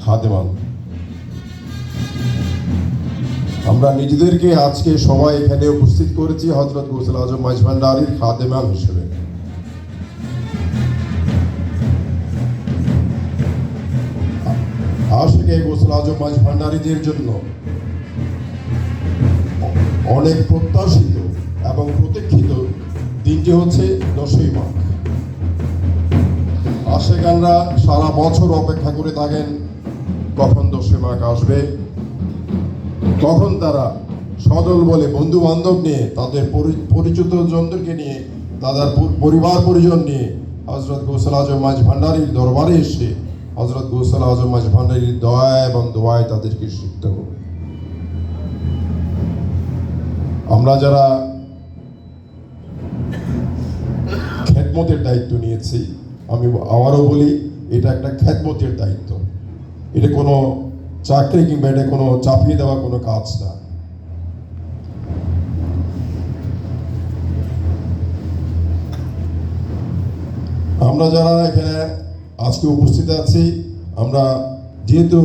খাদেমান আমরা নিজেদেরকে আজকে সবাই এখানে উপস্থিত করেছি হযরত গৌসুল আজম মাইজ ভান্ডারীর খাদেমান হিসেবে। আশিকে গৌসুল আজম মাইজ ভান্ডারীদের জন্য অনেক প্রত্যাশিত এবং প্রতীক্ষিত দিনটি হচ্ছে 10ই মাঘ। আশেকানরা সারা বছর অপেক্ষা করে থাকেন কখন 10ই মাঘ আসবে, কখন তারা সদল বলে বন্ধু বান্ধব নিয়ে, তাদের পরিচিত জনদেরকে নিয়ে, তাদের পরিবার পরিজন নিয়ে হযরত গৌসুল আজম মাইজ ভান্ডারীর দরবারে এসে হযরত গৌসুল আজম মাইজ ভান্ডারীর দয়া এবং দোয়ায় তাদেরকে সিক্ত হবে। আমরা যারা খেদমতের দায়িত্ব নিয়েছি, আমি আবারও বলি, এটা একটা খেদমতের দায়িত্ব। এটা কোনো চাকরি কিংবা এটা কোনো চাপিয়ে দেওয়া কোনো কাজ না। আমরা যারা এখানে আজকে উপস্থিত আছি, আমরা যেহেতু